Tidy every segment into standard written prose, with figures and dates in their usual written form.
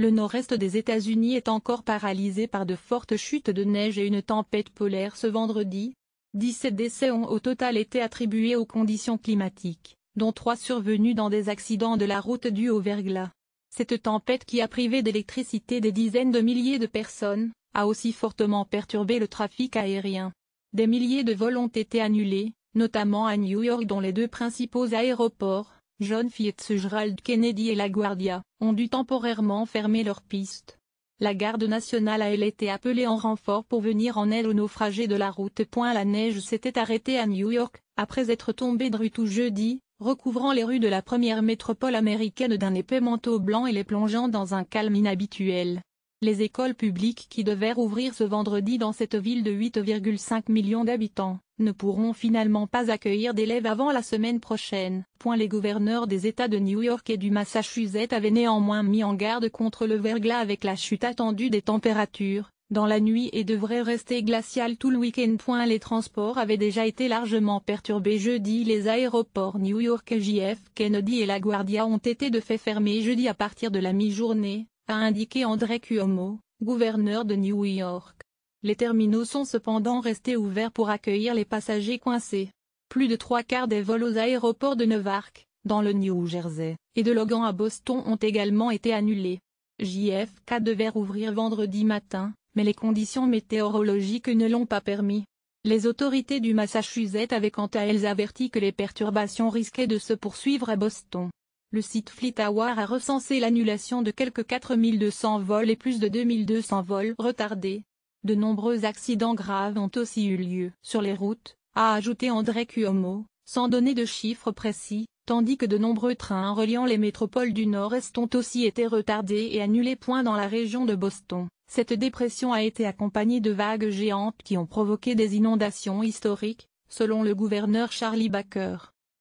Le nord-est des États-Unis est encore paralysé par de fortes chutes de neige et une tempête polaire ce vendredi. 17 décès ont au total été attribués aux conditions climatiques, dont 3 survenus dans des accidents de la route dus au verglas. Cette tempête qui a privé d'électricité des dizaines de milliers de personnes, a aussi fortement perturbé le trafic aérien. Des milliers de vols ont été annulés, notamment à New York dont les 2 principaux aéroports, John Fitzgerald Kennedy et LaGuardia, ont dû temporairement fermer leurs pistes. La garde nationale a elle été appelée en renfort pour venir en aide aux naufragés de la route. La neige s'était arrêtée à New York, après être tombée de tout jeudi, recouvrant les rues de la première métropole américaine d'un épais manteau blanc et les plongeant dans un calme inhabituel. Les écoles publiques qui devaient rouvrir ce vendredi dans cette ville de 8,5 millions d'habitants, ne pourront finalement pas accueillir d'élèves avant la semaine prochaine. Les gouverneurs des États de New York et du Massachusetts avaient néanmoins mis en garde contre le verglas avec la chute attendue des températures, dans la nuit et devrait rester glaciale tout le week-end. Les transports avaient déjà été largement perturbés jeudi. Les aéroports New York JF Kennedy et LaGuardia ont été de fait fermés jeudi à partir de la mi-journée, a indiqué André Cuomo, gouverneur de New York. Les terminaux sont cependant restés ouverts pour accueillir les passagers coincés. Plus de 3/4 des vols aux aéroports de Newark, dans le New Jersey, et de Logan à Boston ont également été annulés. JFK devait rouvrir vendredi matin, mais les conditions météorologiques ne l'ont pas permis. Les autorités du Massachusetts avaient quant à elles averti que les perturbations risquaient de se poursuivre à Boston. Le site FlightAware a recensé l'annulation de quelques 4200 vols et plus de 2200 vols retardés. De nombreux accidents graves ont aussi eu lieu sur les routes, a ajouté André Cuomo, sans donner de chiffres précis, tandis que de nombreux trains reliant les métropoles du Nord-Est ont aussi été retardés et annulés. Dans la région de Boston, cette dépression a été accompagnée de vagues géantes qui ont provoqué des inondations historiques, selon le gouverneur Charlie Baker.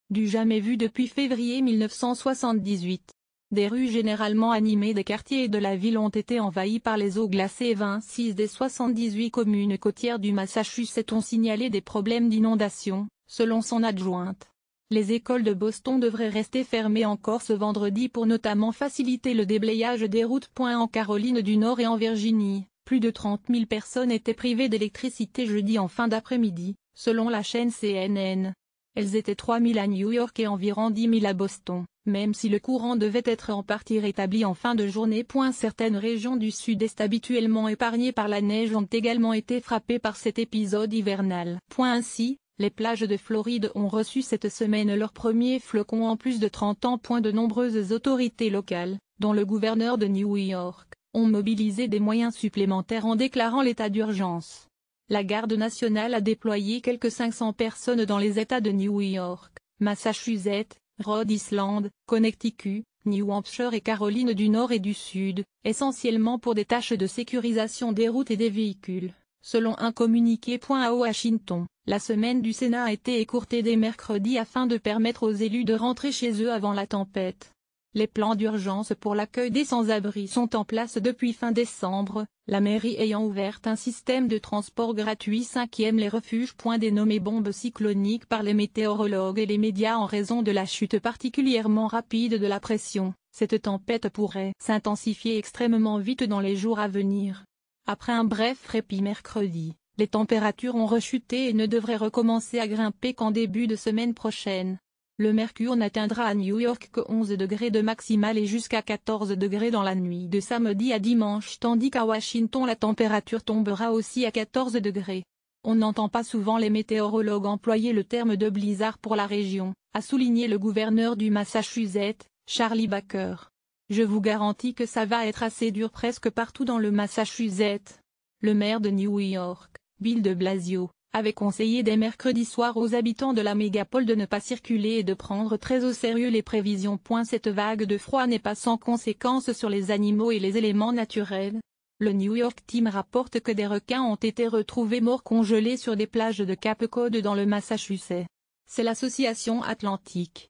Du jamais vu depuis février 1978. Des rues généralement animées des quartiers de la ville ont été envahies par les eaux glacées. 26 des 78 communes côtières du Massachusetts ont signalé des problèmes d'inondation, selon son adjointe. Les écoles de Boston devraient rester fermées encore ce vendredi pour notamment faciliter le déblayage des routes. En Caroline du Nord et en Virginie, plus de 30 000 personnes étaient privées d'électricité jeudi en fin d'après-midi, selon la chaîne CNN. Elles étaient 3 000 à New York et environ 10 000 à Boston, même si le courant devait être en partie rétabli en fin de journée. Certaines régions du sud-est habituellement épargnées par la neige ont également été frappées par cet épisode hivernal. Ainsi, les plages de Floride ont reçu cette semaine leur premier flocon en plus de 30 ans. De nombreuses autorités locales, dont le gouverneur de New York, ont mobilisé des moyens supplémentaires en déclarant l'état d'urgence. La garde nationale a déployé quelques 500 personnes dans les États de New York, Massachusetts, Rhode Island, Connecticut, New Hampshire et Caroline du Nord et du Sud, essentiellement pour des tâches de sécurisation des routes et des véhicules, selon un communiqué. À Washington, la semaine du Sénat a été écourtée dès mercredi afin de permettre aux élus de rentrer chez eux avant la tempête. Les plans d'urgence pour l'accueil des sans-abri sont en place depuis fin décembre, la mairie ayant ouvert un système de transport gratuit 5e les refuges. Dénommés bombes cycloniques par les météorologues et les médias en raison de la chute particulièrement rapide de la pression, cette tempête pourrait s'intensifier extrêmement vite dans les jours à venir. Après un bref répit mercredi, les températures ont rechuté et ne devraient recommencer à grimper qu'en début de semaine prochaine. Le mercure n'atteindra à New York que 11 degrés de maximal et jusqu'à 14 degrés dans la nuit de samedi à dimanche, tandis qu'à Washington la température tombera aussi à 14 degrés. On n'entend pas souvent les météorologues employer le terme de blizzard pour la région, a souligné le gouverneur du Massachusetts, Charlie Baker. Je vous garantis que ça va être assez dur presque partout dans le Massachusetts. Le maire de New York, Bill de Blasio, avait conseillé dès mercredi soir aux habitants de la mégapole de ne pas circuler et de prendre très au sérieux les prévisions. Cette vague de froid n'est pas sans conséquences sur les animaux et les éléments naturels. Le New York Times rapporte que des requins ont été retrouvés morts congelés sur des plages de Cape Cod dans le Massachusetts. C'est l'Association Atlantique,